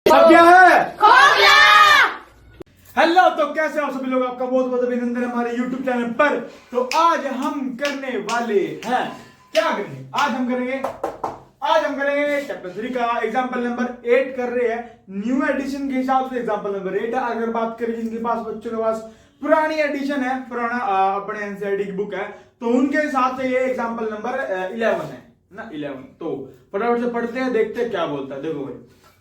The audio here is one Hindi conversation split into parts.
अब क्या है? खो गया। हेलो, तो कैसे आप सभी लोग, आपका बहुत बहुत अभिनंदन हमारे YouTube चैनल पर। तो आज हम करने वाले हैं, क्या करेंगे आज हम करेंगे चैप्टर 3 का एग्जाम्पल नंबर 8 कर रहे हैं। न्यू एडिशन के हिसाब से एग्जाम्पल नंबर 8 है। अगर बात करें जिनके पास, बच्चों के पास पुरानी एडिशन है, पुराना अपने एनसीईआरटी की बुक है, तो उनके हिसाब से ये एग्जाम्पल नंबर 11 है ना, 11। तो फटाफट से पढ़ते हैं, देखते हैं क्या बोलता है। देखो भाई,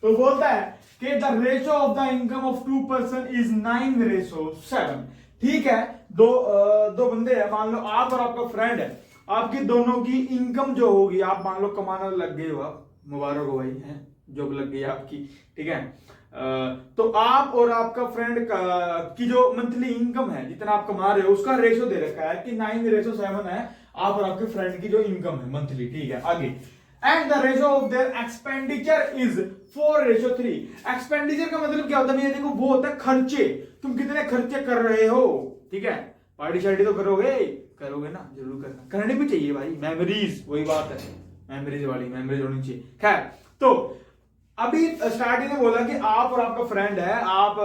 तो बोलता है कि the ratio of the income of 2 person is 9:7। ठीक है, दो बंदे हैं, मान लो आप और आपका फ्रेंड है। आपकी दोनों की इनकम जो होगी, आप मान लो कमाना लग गए हो, आप मुबारक हो भाई, है जॉब लग गई आपकी। ठीक है, तो आप और आपका फ्रेंड की जो मंथली इनकम है, जितना आप कमा रहे हो, उसका रेशो दे रखा है कि 9:7 है आप और आपके फ्रेंड की जो इनकम है मंथली। ठीक है, आगे and the ratio of their expenditure is 4:3। Expenditure का मतलब क्या होता है? देखो, वो होता है खर्चे, तुम कितने खर्चे कर रहे हो। ठीक है, पार्टी शार्टी तो करोगे ना, जरूर करना, करनी भी चाहिए भाई। मेमोरीज, वही बात है, मेमोरीज होनी चाहिए। खैर, तो अभी स्टार्टिंग में बोला कि आप और आपका फ्रेंड है, आप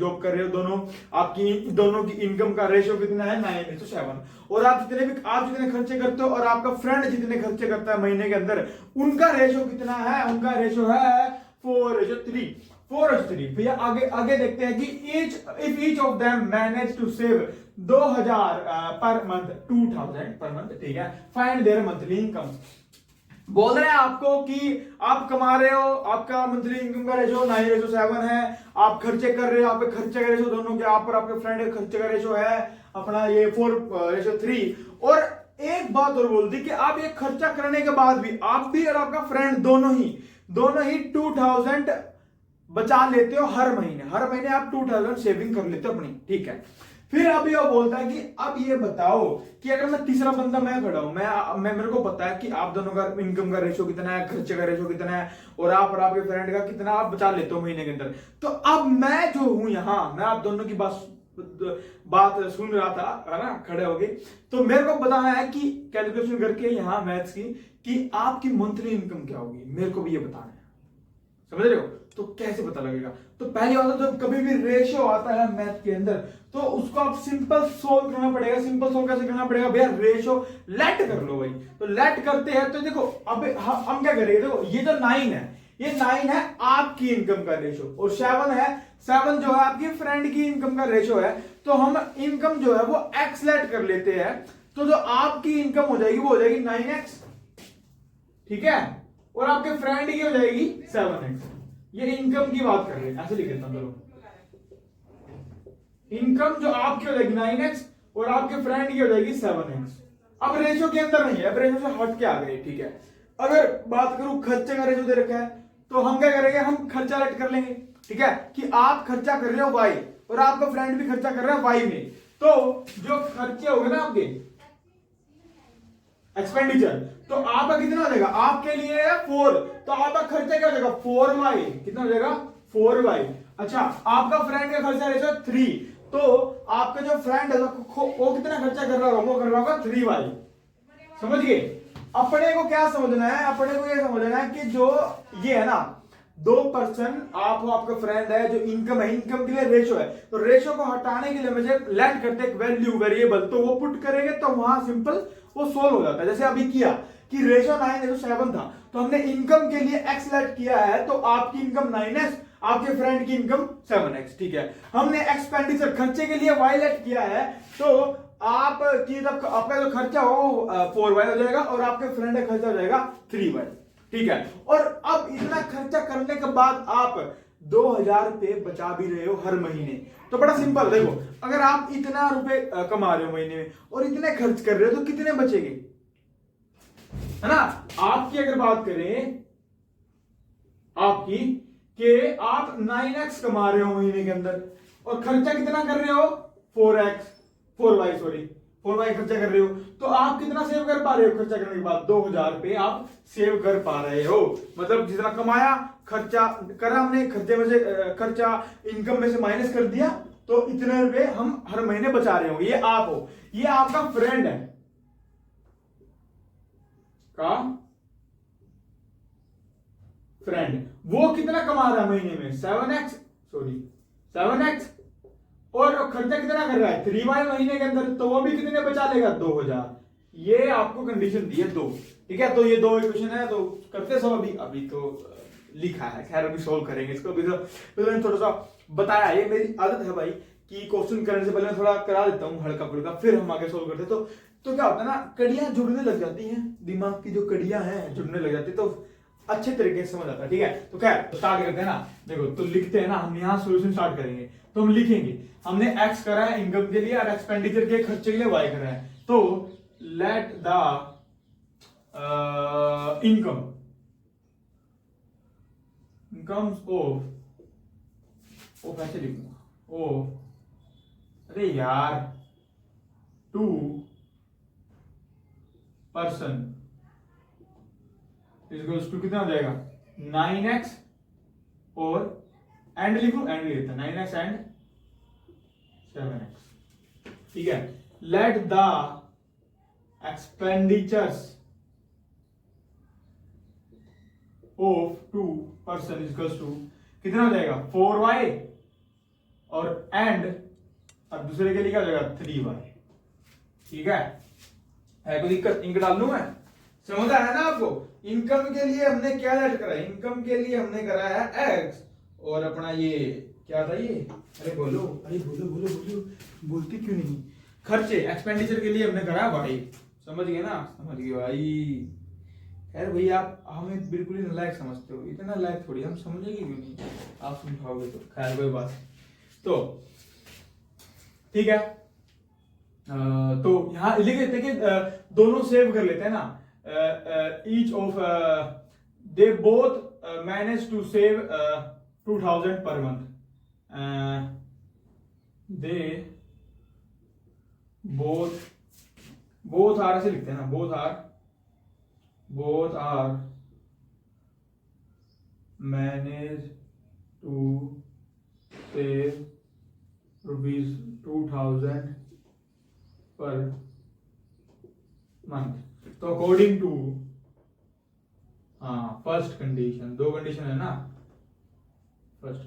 जॉब कर रहे हो, आपकी दोनों की इनकम का रेशियो कितना है? 9:7। और आप जितने खर्चे करते हो और आपका फ्रेंड जितने खर्चे करता है महीने के अंदर, उनका रेशियो कितना है? उनका रेशियो है 4:3। भैया आगे देखते हैं कि if each of them manage to save 2000 per month, 2000 per month. ठीक है, फाइंड देयर मंथली इनकम। बोल रहे हैं आपको कि आप कमा रहे हो, आपका मंथली इनकम का रेशो 9:7 है, आप खर्चे कर रहे हो, आपके खर्चे का रेशो दोनों के, आप और आपके फ्रेंड के खर्चे का रेशो है अपना ये 4:3। और एक बात और बोल दी कि आप ये खर्चा करने के बाद भी, आप भी और आपका फ्रेंड दोनों ही 2000 बचा लेते हो हर महीने आप 2000 सेविंग कर लेते हो अपनी। ठीक है, फिर अभी वो बोलता है कि अब ये बताओ कि अगर मैं तीसरा बंदा मैं खड़ा हूं, मैं मेरे को पता है कि आप दोनों का इनकम का रेशो कितना है, खर्चे का रेशो कितना है, और आपके फ्रेंड का कितना आप बचा लेते हो महीने के अंदर। तो अब मैं जो हूं यहां, मैं आप दोनों की बात सुन रहा था, है ना, खड़े हो गए, तो मेरे को बताना है कि कैलकुलेशन करके यहां मैथ्स की, कि आपकी मंथली इनकम क्या होगी, मेरे को भी ये बताना है। समझ रहे हो? तो कैसे पता लगेगा? तो पहली बात, तो जब कभी भी रेशियो आता है मैथ के अंदर, तो उसको आप सिंपल सोल्व करना पड़ेगा। सिंपल सोल्व कैसे करना पड़ेगा भैया? रेशियो लेट कर लो भाई। तो लेट करते हैं, तो देखो अब हम क्या करेंगे, देखो ये जो 9 है, ये 9 है आपकी इनकम का रेशियो, और 7 जो है आपकी फ्रेंड की इनकम का रेशियो है। तो हम इनकम जो है वो एक्स लेट कर लेते हैं, तो जो आपकी इनकम हो जाएगी वो हो जाएगी 9x। ठीक है, और आपके फ्रेंड की हो जाएगी 7x। ये इनकम की बात कर रहे हैं, ऐसे लिख देता हूं। चलो, इनकम जो आपकी हो जाएगी 9x और आपके फ्रेंड की हो जाएगी 7x। अब रेशियो के अंदर नहीं है, अब रेशियो से हट के आ गए। ठीक है, अगर बात करूं खर्चे का रेशियो दे रखा है, तो हम क्या करेंगे? हम खर्चा लेट कर लेंगे। ठीक है, कि आप खर्चा कर रहे हो y और आपका फ्रेंड भी खर्चा कर रहा है y में, तो जो खर्चे हो गए ना आपके एक्सपेंडिचर, तो आपका कितना हो जाएगा? आपके लिए है 4, तो आपका खर्चा क्या हो जाएगा? 4y। कितना हो जाएगा? 4y। अच्छा, आपका फ्रेंड का खर्चा रेशो 3, तो आपका जो फ्रेंड है वो कितना खर्चा कर रहा होगा? वो कर रहा होगा 3y। समझ गए? अपने को क्या समझना है? अपने को ये समझना है कि जो ये है ना, 2 पर्सन, आप हो, आपका फ्रेंड है, जो इनकम है, इनकम के लिए रेशो है, तो रेशो को हटाने के लिए मुझे लेट करते एक वैल्यू वेरिएबल, तो वो पुट करेंगे तो वहां सिंपल वो सोल्व हो जाता है। जैसे अभी किया कि रेशो 9:7 था, तो हमने इनकम के लिए एक्स लेट किया है, तो आपकी इनकम 9x, आपके फ्रेंड की इनकम 7x। ठीक है, हमने एक्सपेंडिचर खर्चे के लिए y लेट किया है, तो आपकी जब आपका जो खर्चा हो 4y हो जाएगा और आपके फ्रेंड का खर्चा हो जाएगा 3y। ठीक है, और अब इतना खर्चा करने के बाद आप 2000 रुपए बचा भी रहे हो हर महीने, तो बड़ा सिंपल। देखो, अगर आप इतना रुपए कमा रहे हो महीने में और इतने खर्च कर रहे हो, तो कितने बचेंगे, है ना? आपकी अगर बात करें आपकी, कि आप 9x कमा रहे हो महीने के अंदर और खर्चा कितना कर रहे हो? 4y खर्चा कर रहे हो, तो आप कितना सेव कर पा रहे हो? खर्चा करने के बाद 2000 रुपए आप सेव कर पा रहे हो। मतलब जितना कमाया, खर्चा करा हमने, खर्चे में से खर्चा इनकम में से माइनस कर दिया, तो इतने रुपए हम हर महीने बचा रहे हो। ये आप हो, ये आपका फ्रेंड है का फ्रेंड, वो कितना कमा रहा है महीने में 7x, और खर्चा कितना कर रहा है 3y महीने के अंदर, तो वो भी कितने बचा लेगा 2000। ये आपको कंडीशन दी है 2, ठीक है। तो ये 2 इक्वेशन है, तो करते सब अभी तो लिखा है, खैर अभी सोल्व करेंगे इसको। अभी तो मैंने थोड़ा सा बताया, ये मेरी आदत है भाई कि क्वेश्चन करने से पहले मैं थोड़ा करा देता हूँ हल्का फुल्का, फिर हम आगे सोल्व करते हैं। तो क्या होता है ना, कड़ियां जुड़ने लग जाती हैं, दिमाग की जो कड़ियां हैं जुड़ने लग जाती है, तो अच्छे तरीके से समझ आता है, ठीक है। तो क्या स्टार्ट करते हैं ना, देखो तो लिखते हैं ना, हम यहाँ सोल्यूशन स्टार्ट करेंगे। तो हम लिखेंगे, हमने एक्स करा है इनकम के लिए और एक्सपेंडिचर के खर्चे के लिए वाई करा है। तो लेट द इनकम्स ऑफ ऐसे लिखूंगा ओ, अरे यार 2 पर्सन इज टू कितना हो जाएगा 9x, और एंड लिखू, एंड लिखता 9x एंड 7x, ठीक है। Let the expenditures of 2 person is to कितना हो जाएगा 4y, और एंड अब दूसरे के लिए क्या हो जाएगा 3y, ठीक है कोई दिक्कत, इंक डाल लू मैं, समझ आया ना आपको। इनकम के लिए हमने क्या लेट करा है, इनकम के लिए हमने करा है x, और अपना ये क्या था ये, अरे बोलो बोलती क्यों नहीं, खर्चे एक्सपेंडिचर के लिए हमने करा है y, समझ गए ना, समझ गए भाई। यार भैया आप हमें बिल्कुल ही नालायक समझते हो, इतना लायक थोड़ी, हम समझेंगे क्यों नहीं, आप समझाओगे तो, खैर कोई बात। तो ठीक है, तो यहां लिख देते कि दोनों सेव कर लेते हैं ना, each of the both manage to save 2000 per month, they both are ऐसे लिखते हैं ना, both are managed to save rupees 2000 per month। तो according to first condition, 2 condition है ना, फर्स्ट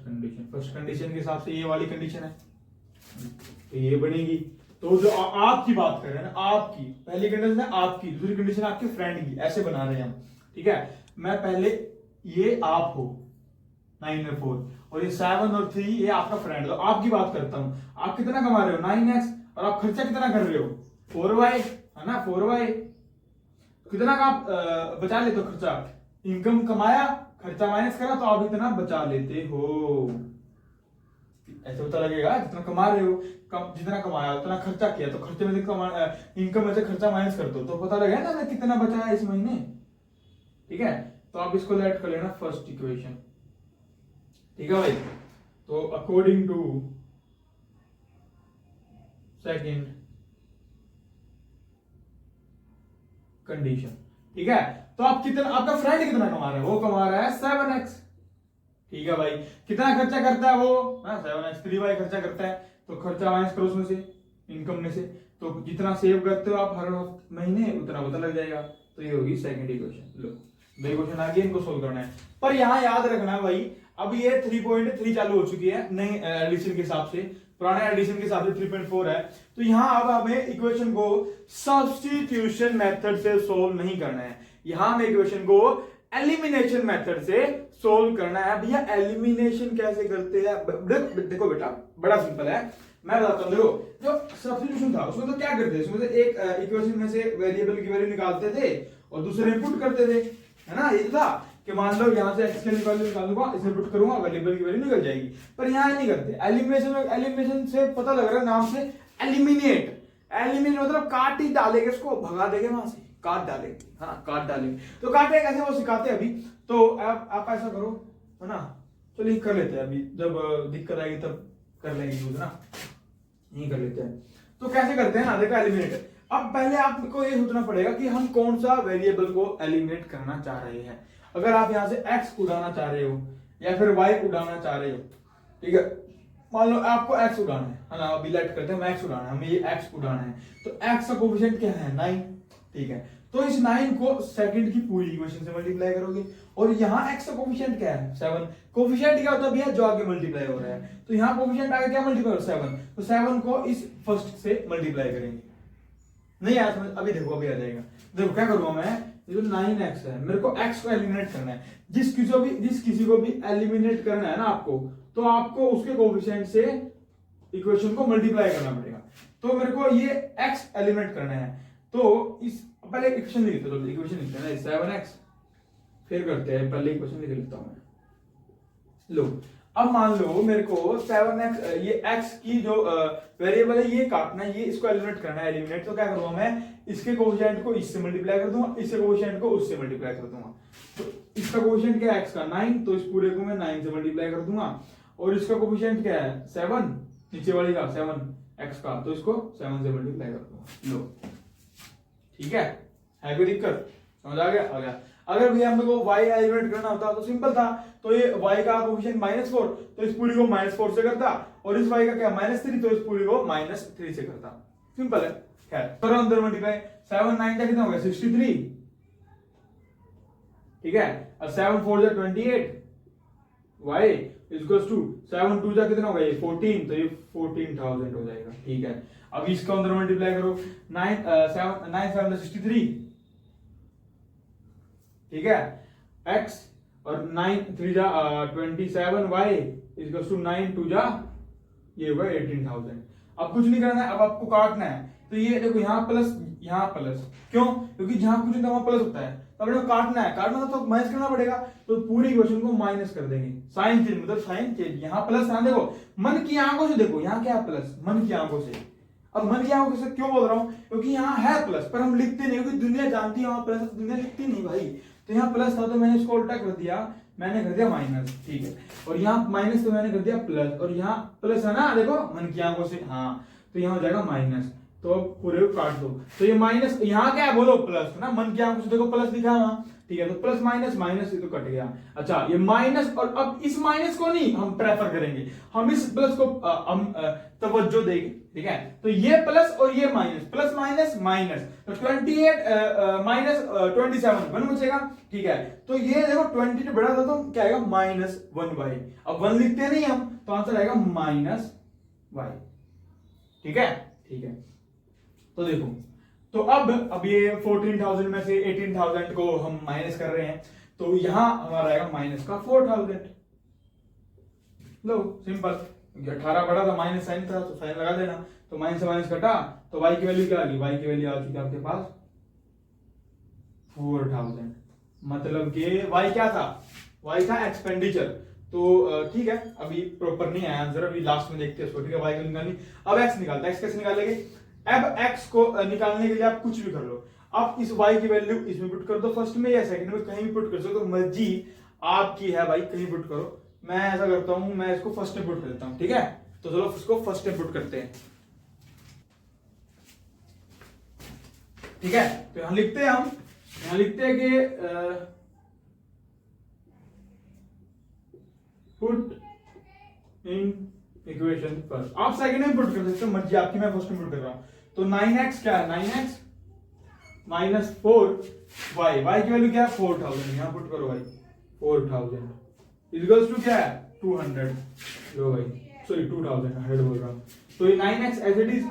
कंडीशन के हिसाब से ये वाली कंडीशन है, तो ये बनेगी। तो जो आपकी बात कर रहे हैं ना, आपकी पहली कंडीशन है आपकी, दूसरी कंडीशन आपके फ्रेंड की, ऐसे बना रहे हैं हम, ठीक है। मैं पहले ये आप हो 9 और 4, और ये 7 और 3 ये आपका फ्रेंड, तो आपकी बात करता हूं। आप कितना कमा रहे हो 9x, और आप खर्चा कितना कर रहे हो 4y, है ना 4y, कितना का आप बचा लेते हो खर्चा, इनकम कमाया खर्चा माइनस करा, तो आप इतना बचा लेते हो, ऐसे पता लगेगा जितना कमा रहे हो, जितना कमाया उतना खर्चा किया, तो खर्चे में से इनकम में से खर्चा माइनस कर दो, तो पता लगेगा ना मैं कितना बचाया इस महीने, ठीक है। तो आप इसको लेट कर लेना फर्स्ट इक्वेशन, ठीक है भाई। तो अकॉर्डिंग टू सेकंड कंडीशन, ठीक है। तो आप कितना, आपका फ्रेंड कितना कमा रहा है, वो कमा रहा है 7x, ठीक है भाई। कितना खर्चा करता है वो 7x, 3y खर्चा करता है, तो खर्चा माइनस करो उसमें से, इनकम में से, तो जितना सेव करते हो आप हर महीने उतना पता लग जाएगा। तो ये होगी सेकंड इक्वेशन। लो दो इक्वेशन आ गई, इनको सोल्व करना है, पर यहाँ याद रखना भाई, अब ये 3.3 चालू हो चुकी है नई एडिशन के हिसाब से, पुराने एडिशन के हिसाब से 3.4 है। तो यहाँ अब हमें इक्वेशन को सब्स्टिट्यूशन मेथड से सोल्व नहीं करना है, यहाँ हमें इक्वेशन को एलिमिनेशन मेथड से सोल्व करना है। भैया एलिमिनेशन कैसे करते हैं, देखो बेटा बड़ा सिंपल है, मैं बताता हूँ। देखो जो सब्स्टिट्यूशन था उसमें तो क्या करते थे, उसमें से एक इक्वेशन में से वेरिएबल की वैल्यू निकालते थे और दूसरे इनपुट करते थे, है ना। ये था कि मान लो यहाँ से एक्स की वैल्यू निकालूंगा, इसमें पुट करूंगा, वेरिएबल की वैल्यू निकल जाएगी। पर यहाँ नहीं करते एलिमिनेशन से पता लग रहा है नाम से एलिमिनेट मतलब काट ही डालेंगे, इसको भगा देंगे वहां से, काट डालेंगे, है ना, काट डालेंगे। तो काटे कैसे वो सिखाते हैं अभी, तो आप ऐसा करो, है ना, चलिए कर लेते हैं, अभी जब दिक्कत आएगी तब कर लेंगे यूज ना, यही कर लेते हैं। तो कैसे करते हैं ना, देखो एलिमिनेट। अब पहले आपको ये सोचना पड़ेगा कि हम कौन सा वेरिएबल को एलिमिनेट करना चाह रहे हैं। अगर आप यहां से x उड़ाना चाह रहे हो या फिर y उड़ाना चाह रहे हो, ठीक है, मान लो आपको x उड़ाना है ना, अभी लेट करते हैं, x उड़ाना है, हमें ये x उड़ाना है, तो x का कोफिशिएंट क्या है 9, ठीक है। तो इस 9 को सेकंड की पूरी इक्वेशन से मल्टीप्लाई करोगे, और यहाँ x का कोफिशिएंट क्या है 7। कोफिशिएंट क्या होता है भैया, जो आगे मल्टीप्लाई हो रहा है, तो यहाँ कोफिशिएंट आगे क्या मल्टीप्लाई हो रहा है 7, तो 7 को इस फर्स्ट से मल्टीप्लाई करेंगे। नहीं आया समझ, अभी देखो अभी आ जाएगा। देखो क्या करूंगा मैं, ये जो 9x है मेरे को x को एलिमिनेट करना है। जिस किसी को भी एलिमिनेट करना है ना आपको, तो आपको उसके कोफिशिएंट से इक्वेशन को मल्टीप्लाई करना पड़ेगा। तो मेरे को ये x एलिमिनेट करना है, तो इस पहले इक्वेशन लिखते हैं, इक्वेशन लिखते हैं ना 7x, फिर करते हैं, पहले इक्वेशन लिख लेता हूं मैं। लो अब मान लो मेरे को 7x, ये x की जो वेरिएबल है ये काटना है, ये इसको एलिमिनेट करना है। एलिमिनेट तो क्या करूंगा मैं, इसके कोफिशिएंट को इससे मल्टीप्लाई कर दूंगा, इसके कोफिशिएंट को उससे मल्टीप्लाई कर दूंगा। तो इसका कोफिशिएंट क्या है x का 9, तो इस पूरे को मैं 9 से मल्टीप्लाई कर दूंगा, और इसका कोफिशिएंट क्या है 7, नीचे वाली का 7 x का, तो इसको 7 से मल्टीप्लाई कर दूंगा। लो ठीक है कोई दिक्कत, समझ आ गया? आ गया। अगर भैया हमको y एलिमिनेट करना होता तो सिंपल था, तो ये y का कोफिशिएंट -4, तो इस पूरी को -4 से करता, और इस y का क्या -3, तो इस पूरी को -3 से करता। सिंपल है। खैर करो अंदर मल्टीप्लाई, 7 9 का कितना हो गया 63, ठीक है, और 7 4 जा 28, y इक्वल्स टू 7 2 जा कितना हो गया 14, तो ये 14,000 हो जाएगा। ठीक है, अब इसको अंदर मल्टीप्लाई करो, 9 7 63, ठीक है, x और 9 3 जा 27, y इक्वल्स टू 9 2 जा ये हुआ 18,000। अब कुछ नहीं करना है, अब आपको काटना है। तो ये देखो यहाँ प्लस यहाँ प्लस, क्यों? क्योंकि जहां कुछ नहीं वहां प्लस होता है, तो अपने को काटना है, काटना तो माइनस करना पड़ेगा, तो पूरी इक्वेशन को माइनस कर देंगे। साइन चेंज मतलब साइन चेंज, यहाँ प्लस, यहाँ देखो मन की आंखों से देखो, यहाँ क्या है प्लस, मन की आंखों से। अब मन की आंखों से क्यों बोल रहा हूँ, क्योंकि यहाँ है प्लस पर हम लिखते नहीं, क्योंकि दुनिया जानती है वहां प्लस, दुनिया लिखती नहीं भाई। तो यहाँ प्लस था तो मैंने इसको उल्टा कर दिया, मैंने कर दिया माइनस, ठीक है, और यहाँ माइनस तो मैंने कर दिया प्लस, और यहाँ प्लस है ना, देखो मन की आंखों से, हाँ, तो यहाँ हो जाएगा माइनस, तो पूरे को काट दो, तो ये माइनस, यहाँ क्या है बोलो प्लस ना, मन की आंखों से देखो प्लस लिखा है, ठीक है, तो प्लस माइनस माइनस ये तो कट गया। अच्छा ये माइनस, और अब इस माइनस को नहीं हम प्रेफर करेंगे, हम इस प्लस को हम तवज्जो देंगे, ठीक है, तो ये प्लस और ये माइनस, प्लस माइनस माइनस, तो 28 माइनस 27 1 बचेगा, ठीक है, तो ये देखो 20 से बड़ा था तो क्या आएगा -1y, अब 1 लिखते नहीं हम, तो आंसर आएगा -y, ठीक है, ठीक है। तो देखो, तो अब ये 14,000 में से 18,000 को हम माइनस कर रहे हैं, तो यहां हमारा आएगा माइनस का 4,000। लो सिंपल, 18 बड़ा था, माइनस साइन था, तो साइन लगा देना, तो माइनस से माइनस कटा, तो y की वैल्यू क्या आ गई, y की वैल्यू आ चुकी है आपके पास 4,000। मतलब कि y क्या था, y था एक्सपेंडिचर। तो ठीक है, अभी प्रॉपर नहीं आया आंसर, अभी लास्ट में देखते हैं इसको, ठीक है, y को निकालनी। अब x निकालता है, x कैसे निकालेंगे, अब x को निकालने के लिए आप कुछ भी कर लो, आप इस y की वैल्यू इसमें पुट कर दो, फर्स्ट में या सेकंड में, कहीं भी पुट कर सकते हो, मर्जी आपकी है भाई, कहीं पुट करो। मैं ऐसा करता हूं, मैं इसको फर्स्ट में पुट कर देता हूं, ठीक है, तो चलो इसको फर्स्ट में पुट करते हैं, ठीक है, तो यहां लिखते हैं हम, यहां लिखते हैं कि पुट इन इक्वेशन फर्स्ट, आप सेकंड में पुट कर सकते हो, मर्जी आपकी, मैं फर्स्ट में पुट कर रहा हूं। तो 9x क्या है, 9x माइनस 4y, y की वैल्यू क्या है 4,000, यहां पुट करो भाई 4,000 इक्वल्स टू क्या है 200, लो भाई सॉरी 2,000 100 बोल रहा हूं, तो ये 9x एज इट इज,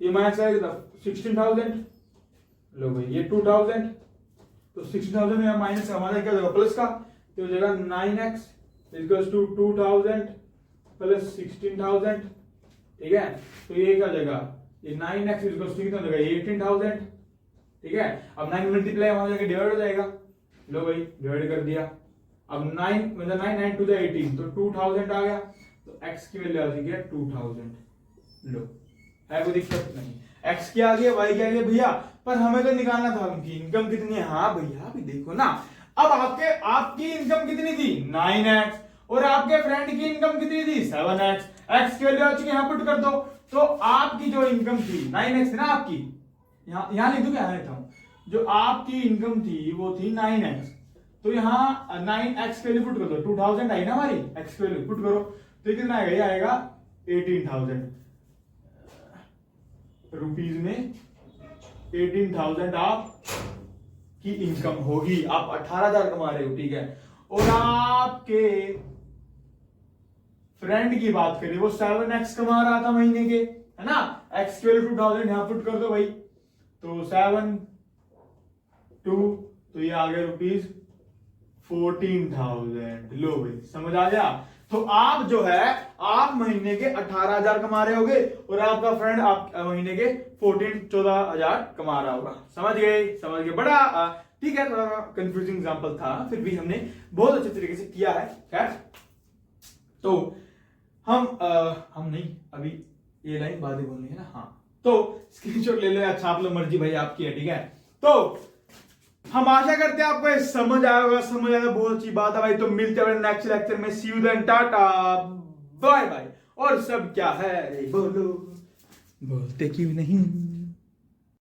ये माइनस आएगा 16,000, लो भाई ये 2,000, तो 16,000 में माइनस हमारा क्या हो जाएगा प्लस का, तो हो जाएगा 9x इक्वल्स टू 2,000 प्लस 16,000, ठीक है, तो ये क्या हो जाएगा, ये 9x इक्वल्स टू कितना हो जाएगा 18,000, ठीक है, अब 9 मल्टीप्लाई वहां जाके डिवाइड हो जाएगा, लो भाई डिवाइड कर दिया, अब 9 मतलब 9 9 टू द 18, तो 2,000 आ गया, तो x की वैल्यू आ जाएगी 2,000, लो है कोई दिक्कत नहीं, x की आ गई y की आ गई भैया, पर हमें तो निकालना था उनकी इनकम कितनी है, हाँ भैया अभी देखो ना, अब आपकी इनकम कितनी थी 9x, और आपके फ्रेंड की इनकम कितनी थी 7x, x की वैल्यू आ चुकी है, यहां पुट कर दो, तो आपकी जो इनकम थी 9x ना आपकी, यहां लिख दो, क्या लिखता हूं, जो आपकी इनकम थी वो थी 9x, तो यहां 9x की वैल्यू पुट कर दो, 2,000 आई ना हमारी, x की वैल्यू पुट करो, तो कितना आएगा, ये आएगा 18,000 रुपीज में 18,000 आप की इनकम होगी, आप 18,000 कमा रहे हो, ठीक है, और आपके फ्रेंड की बात करें वो 7x कमा रहा था महीने के, है ना, x के 2000 यहां पुट कर दो भाई, तो 7 2 तो ये आ गया रुपीज 14,000। लो भाई समझ आ गया। तो आप जो है आप महीने के 18,000 कमा रहे होगे और आपका फ्रेंड आप महीने के 14,000 कमा रहा होगा। समझ गए बड़ा ठीक है, थोड़ा कंफ्यूजिंग एग्जांपल था, फिर भी हमने बहुत अच्छे तरीके से किया है। खैर तो हम नहीं, अभी ये लाइन बातें बोलनी है ना, हाँ, तो स्क्रीनशॉट ले लो, अच्छा आप लोग मर्जी भाई आपकी है, ठीक है। तो हम आशा करते हैं आपको ये समझ आया होगा, समझ आया बहुत अच्छी बात है भाई। तो मिलते हैं नेक्स्ट लेक्चर में, see you then, tata bye bye. और सब क्या है बोलो, बोलते क्यों नहीं।